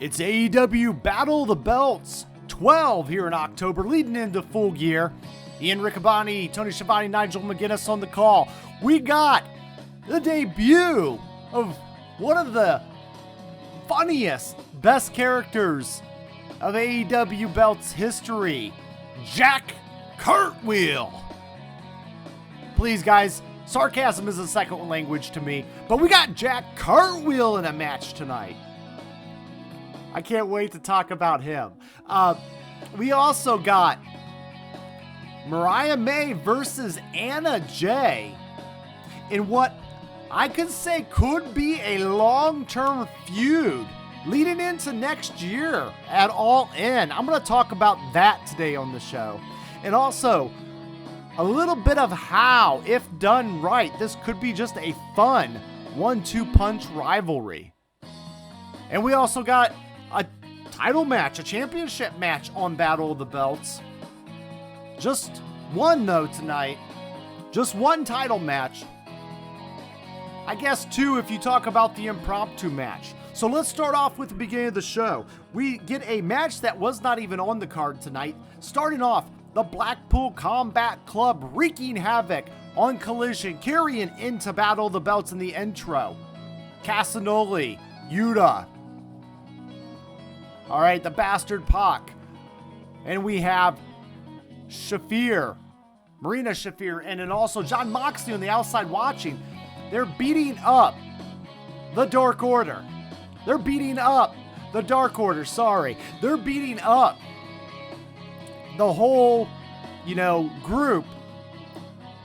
It's AEW Battle of the Belts 12 here in October, leading into Full Gear. Ian Riccaboni, Tony Schiavone, Nigel McGuinness on the call. We got the debut of one of the funniest, best characters of AEW Belts history, Jack Cartwheel. Please, guys, sarcasm is a second language to me, but we got Jack Cartwheel in a match tonight. I can't wait to talk about him. We also got Mariah May versus Anna Jay in what I could say could be a long-term feud leading into next year at All In. I'm going to talk about that today on the show. And also, a little bit of how, if done right, this could be just a fun 1-2 punch rivalry. And we also got a title match, a championship match on Battle of the Belts. Just one, though, tonight. Just one title match. I guess two if you talk about the impromptu match. So let's start off with the beginning of the show. We get a match that was not even on the card tonight. Starting off, the Blackpool Combat Club wreaking havoc on Collision, carrying into Battle of the Belts in the intro. Casanoli, Yuta. All right, the Bastard Pac. And we have Shafir, Marina Shafir, and then also John Moxley on the outside watching. They're beating up the Dark Order. They're beating up the whole, group.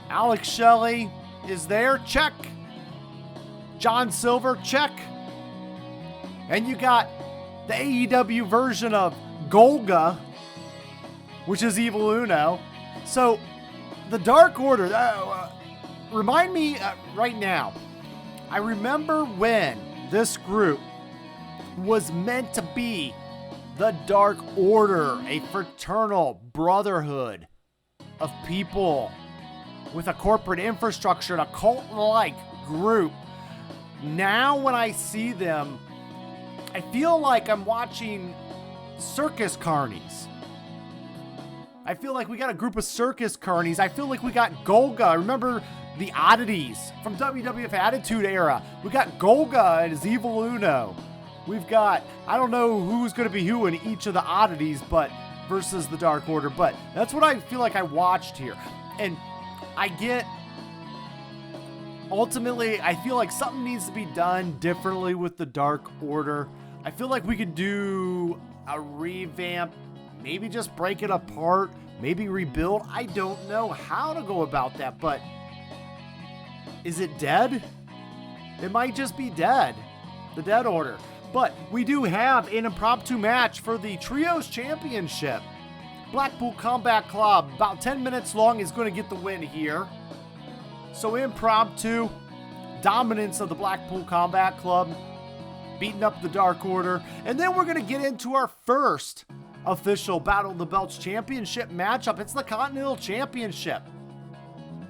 Alex Shelley is there, check. John Silver, check. And you got the AEW version of Golga, which is Evil Uno. So, the Dark Order, remind me right now, I remember when this group was meant to be the Dark Order, a fraternal brotherhood of people with a corporate infrastructure and a cult-like group. Now when I see them, I feel like I'm watching circus carnies. I feel like we got a group of circus carnies. I feel like we got Golga. Remember the oddities from WWF Attitude Era? We got Golga and his Evil Uno. We've got, I don't know who's going to be who in each of the oddities, but versus the Dark Order. But that's what I feel like I watched here. And ultimately, I feel like something needs to be done differently with the Dark Order. I feel like we could do a revamp, maybe just break it apart, maybe rebuild. I don't know how to go about that, but is it dead? It might just be dead. The Dead Order. But we do have an impromptu match for the Trios Championship. Blackpool Combat Club, about 10 minutes long, is going to get the win here. So impromptu, dominance of the Blackpool Combat Club, beating up the Dark Order. And then we're going to get into our first official Battle of the Belts Championship matchup. It's the Continental Championship.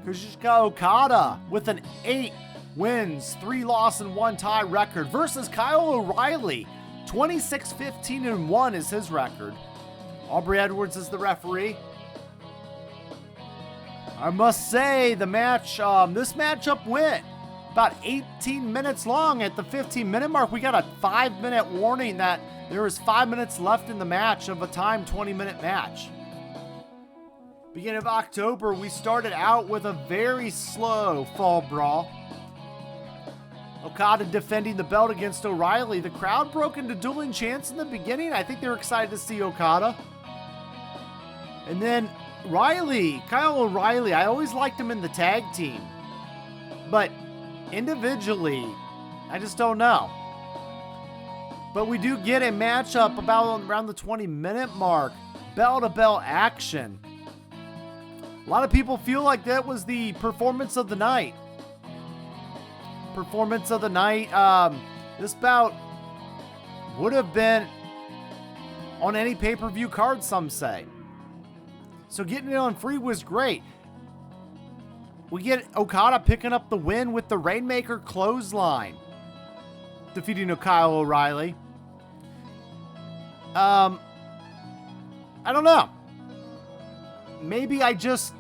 Kazuchika Okada with an 8 wins, 3 loss and 1 tie record versus Kyle O'Reilly. 26-15-1 is his record. Aubrey Edwards is the referee. I must say the match, this matchup went about 18 minutes long. At the 15-minute mark, we got a 5-minute warning that there is 5 minutes left in the match of a timed 20-minute match. Beginning of October, we started out with a very slow fall brawl. Okada defending the belt against O'Reilly. The crowd broke into dueling chants in the beginning. I think they were excited to see Okada. And then Kyle O'Reilly, I always liked him in the tag team. But individually, I just don't know. But we do get a matchup about around the 20-minute mark. Bell-to-bell action. A lot of people feel like that was the performance of the night. This bout would have been on any pay-per-view card, some say. So getting it on free was great. We get Okada picking up the win with the Rainmaker clothesline, defeating Kyle O'Reilly. I don't know. Maybe I just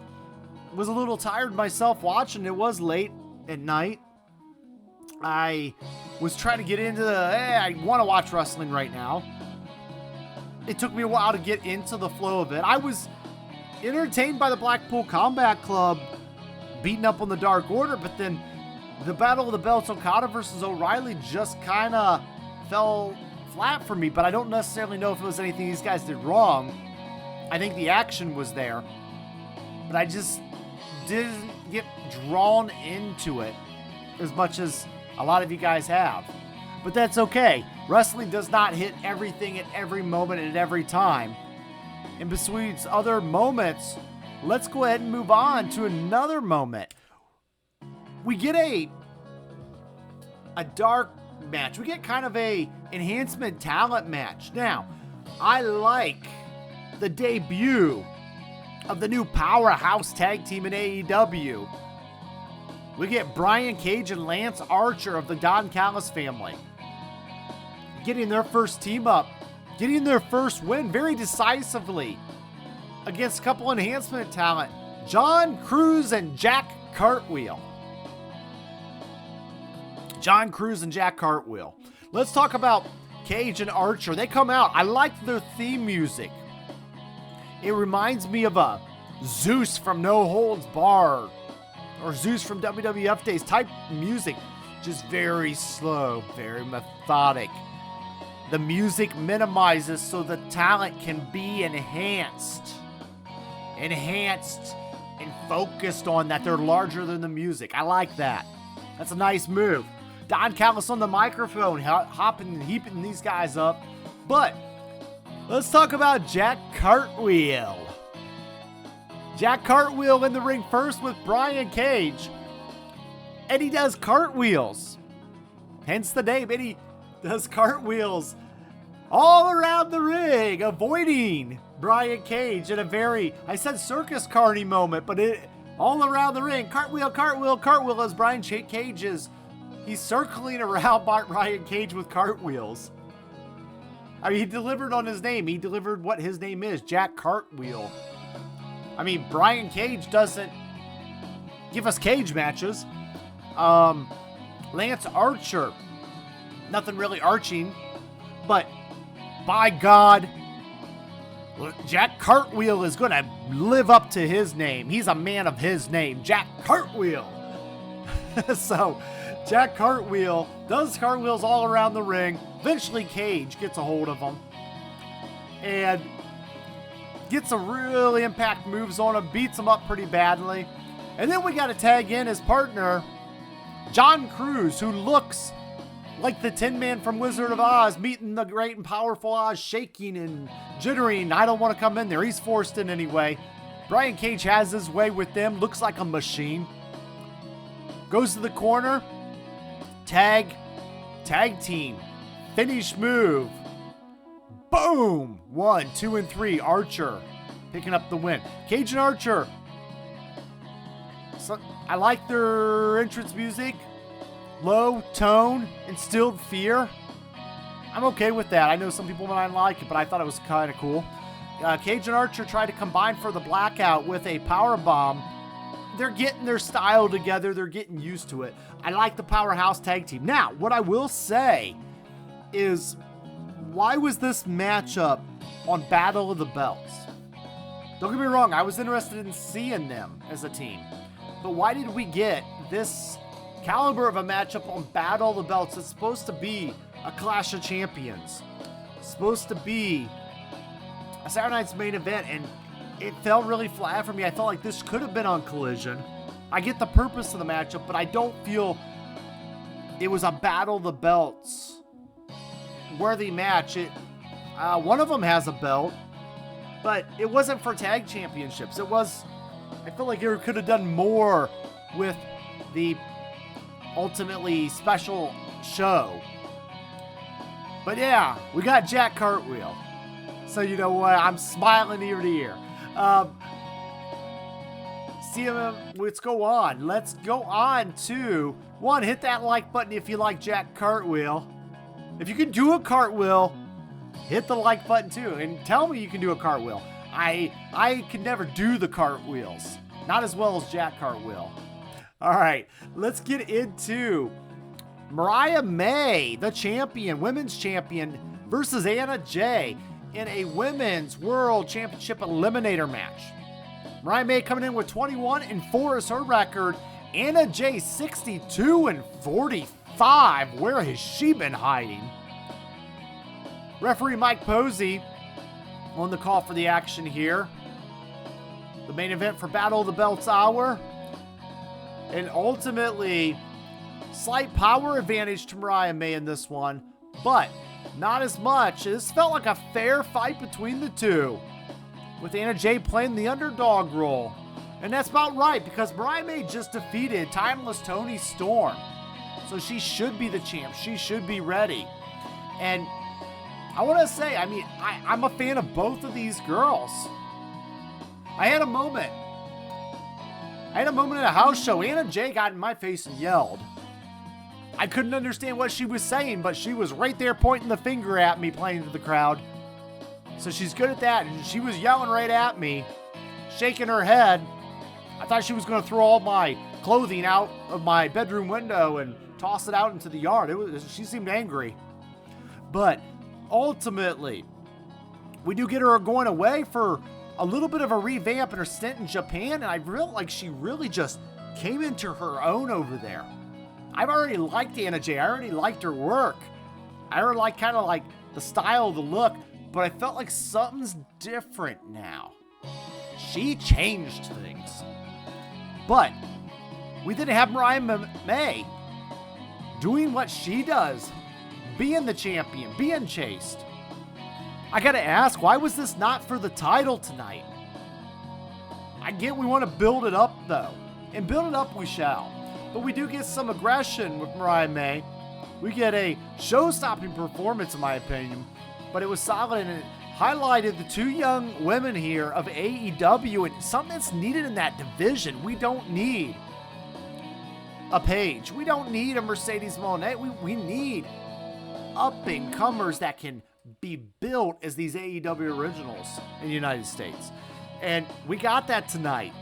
was a little tired myself watching. It was late at night. I was trying to get into I want to watch wrestling right now. It took me a while to get into the flow of it. I was entertained by the Blackpool Combat Club beating up on the Dark Order, but then the Battle of the Belts, Okada versus O'Reilly, just kind of fell flat for me, but I don't necessarily know if it was anything these guys did wrong. I think the action was there, but I just didn't get drawn into it as much as a lot of you guys have. But that's okay. Wrestling does not hit everything at every moment and at every time. In between other moments, let's go ahead and move on to another moment. We get a dark match. We get kind of a enhancement talent match. Now, I like the debut of the new powerhouse tag team in AEW. We get Brian Cage and Lance Archer of the Don Callis family getting their first team up, getting their first win very decisively against a couple enhancement talent, John Cruz and Jack Cartwheel. John Cruz and Jack Cartwheel. Let's talk about Cage and Archer. They come out. I like their theme music. It reminds me of a Zeus from No Holds Barred or Zeus from WWF days type music. Just very slow, very methodic. The music minimizes so the talent can be enhanced and focused on that they're larger than the music. I like that. That's a nice move. Don Callis on the microphone, hopping and heaping these guys up. But let's talk about Jack Cartwheel. Jack Cartwheel in the ring first with Brian Cage. And he does cartwheels. Hence the name. And he does cartwheels all around the ring, avoiding Brian Cage in a very, I said circus carny moment, but it all around the ring. Cartwheel, cartwheel, cartwheel as Brian Cage is, he's circling around Brian Cage with cartwheels. I mean, he delivered on his name. He delivered what his name is, Jack Cartwheel. I mean, Brian Cage doesn't give us cage matches. Lance Archer, nothing really arching, but by God, Jack Cartwheel is going to live up to his name. He's a man of his name, Jack Cartwheel. So, Jack Cartwheel does cartwheels all around the ring. Eventually, Cage gets a hold of him and gets some real impact moves on him, beats him up pretty badly. And then we got to tag in his partner, John Cruz, who looks like the Tin Man from Wizard of Oz, meeting the great and powerful Oz, shaking and jittering. I don't want to come in there. He's forced in anyway. Brian Cage has his way with them. Looks like a machine. Goes to the corner. Tag team. Finish move. Boom. 1, 2, and 3. Archer picking up the win. Cage and Archer. So, I like their entrance music. Low tone, instilled fear. I'm okay with that. I know some people might not like it, but I thought it was kind of cool. Cage and Archer try to combine for the blackout with a power bomb. They're getting their style together. They're getting used to it. I like the powerhouse tag team. Now, what I will say is, why was this matchup on Battle of the Belts? Don't get me wrong, I was interested in seeing them as a team. But why did we get this caliber of a matchup on Battle of the Belts? It's supposed to be a Clash of Champions. It's supposed to be a Saturday Night's main event, and it fell really flat for me. I felt like this could have been on Collision. I get the purpose of the matchup, but I don't feel it was a Battle of the Belts worthy match. One of them has a belt, but it wasn't for tag championships. I feel like it could have done more with the ultimately special show. But yeah, we got Jack Cartwheel. So you know what? I'm smiling ear to ear. Let's go on. Let's go on to hit that like button if you like Jack Cartwheel. If you can do a cartwheel, hit the like button too, and tell me you can do a cartwheel. I could never do the cartwheels. Not as well as Jack Cartwheel. All right, let's get into Mariah May, the champion, women's champion, versus Anna Jay in a women's world championship eliminator match. Mariah May coming in with 21-4 as her record. Anna Jay 62-45. Where has she been hiding? Referee Mike Posey on the call for the action here. The main event for Battle of the Belts hour. And ultimately, slight power advantage to Mariah May in this one, but not as much. This felt like a fair fight between the two, with Anna Jay playing the underdog role. And that's about right, because Mariah May just defeated Timeless Toni Storm. So she should be the champ. She should be ready. And I want to say, I mean, I'm a fan of both of these girls. I had a moment at a house show. Anna Jay got in my face and yelled. I couldn't understand what she was saying, but she was right there pointing the finger at me, playing to the crowd. So she's good at that, and she was yelling right at me, shaking her head. I thought she was going to throw all my clothing out of my bedroom window and toss it out into the yard. She seemed angry. But ultimately, we do get her going away for a little bit of a revamp in her stint in Japan, and I feel like she really just came into her own over there. I've already liked Anna Jay. I already liked her work. I already like kind of like the style, the look, but I felt like something's different now. She changed things. But we didn't have Mariah May doing what she does, being the champion, being chased. I gotta ask, why was this not for the title tonight? I get we want to build it up though, and build it up we shall. But we do get some aggression with Mariah May. We get a show-stopping performance in my opinion, but it was solid, and it highlighted the two young women here of AEW and something that's needed in that division. We don't need a Paige. We don't need a Mercedes Monet. We need up-and-comers that can be built as these AEW originals in the United States. And we got that tonight.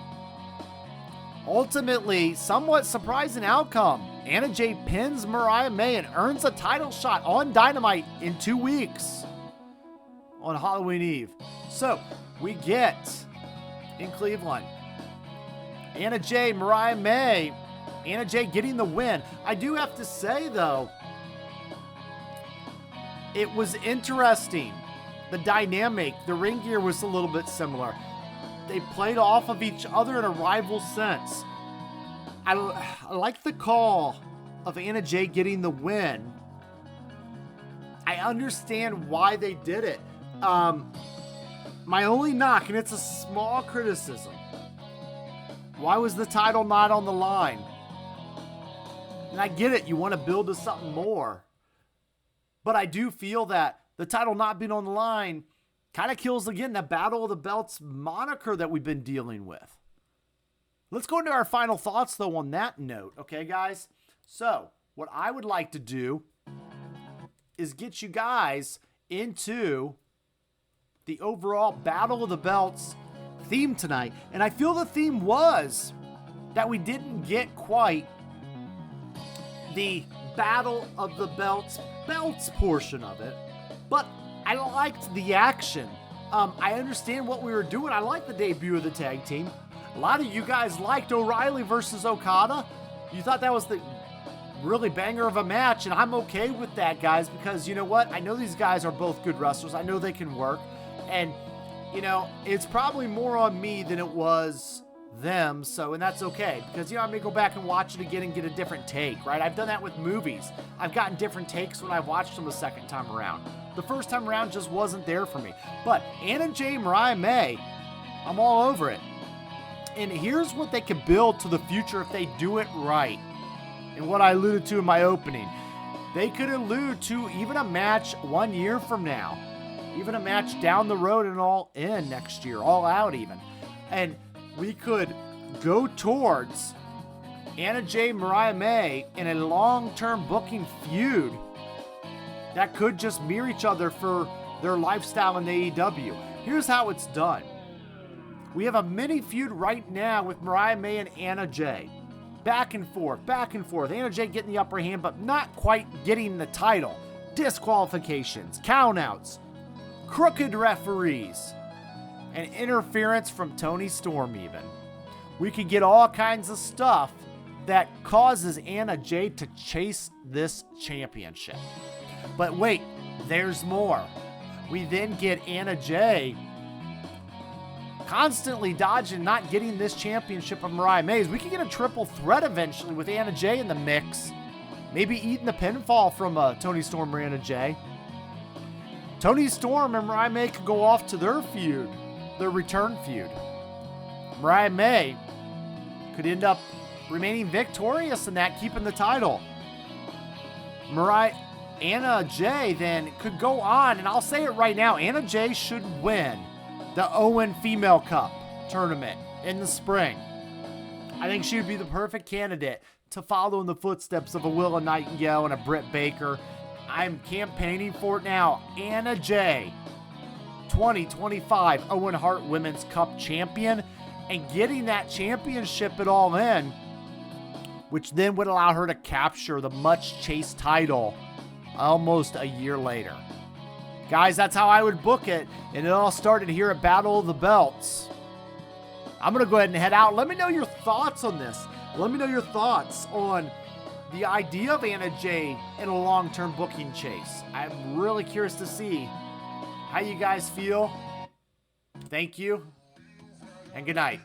Ultimately, somewhat surprising outcome. Anna Jay pins Mariah May and earns a title shot on Dynamite in 2 weeks on Halloween Eve. So we get in Cleveland Anna Jay, Mariah May. Anna Jay getting the win. I do have to say though, it was interesting. The dynamic, the ring gear was a little bit similar. They played off of each other in a rival sense. I like the call of Anna Jay getting the win. I understand why they did it. My only knock, and it's a small criticism, why was the title not on the line? And I get it, you want to build to something more. But I do feel that the title not being on the line kind of kills, again, the Battle of the Belts moniker that we've been dealing with. Let's go into our final thoughts, though, on that note. Okay, guys? So, what I would like to do is get you guys into the overall Battle of the Belts theme tonight. And I feel the theme was that we didn't get quite the Battle of the Belts portion of it, but I liked the action. I understand what we were doing. I liked the debut of the tag team. A lot of you guys liked O'Reilly versus Okada. You thought that was the really banger of a match, and I'm okay with that, guys, because you know what? I know these guys are both good wrestlers. I know they can work, and you know, it's probably more on me than it was them, and that's okay, because you know, I may go back and watch it again and get a different take, right? I've done that with movies. I've gotten different takes when I've watched them the second time around. The first time around just wasn't there for me. But Anna Jay, Mariah May, I'm all over it. And here's what they could build to the future if they do it right. And what I alluded to in my opening, they could allude to even a match 1 year from now, even a match down the road and all in next year, all out even. And we could go towards Anna Jay, Mariah May in a long-term booking feud that could just mirror each other for their lifestyle in AEW. Here's how it's done. We have a mini feud right now with Mariah May and Anna Jay. Back and forth, back and forth. Anna Jay getting the upper hand, but not quite getting the title. Disqualifications, countouts, crooked referees, and interference from Toni Storm even. We could get all kinds of stuff that causes Anna Jay to chase this championship. But wait, there's more. We then get Anna Jay constantly dodging, not getting this championship of Mariah May. We could get a triple threat eventually with Anna Jay in the mix. Maybe eating the pinfall from Toni Storm or Anna Jay. Toni Storm and Mariah May could go off to their feud, their return feud. Mariah May could end up remaining victorious in that, keeping the title. Anna Jay then could go on, and I'll say it right now, Anna Jay should win the Owen Female Cup tournament in the spring. I think she would be the perfect candidate to follow in the footsteps of a Willa Nightingale and a Britt Baker. I'm campaigning for it now. Anna Jay, 2025 Owen Hart Women's Cup champion, and getting that championship at All In, which then would allow her to capture the much-chased title almost a year later. Guys, that's how I would book it, and it all started here at Battle of the Belts. I'm going to go ahead and head out. Let me know your thoughts on this. Let me know your thoughts on the idea of Anna Jay in a long-term booking chase. I'm really curious to see how you guys feel. Thank you, and good night.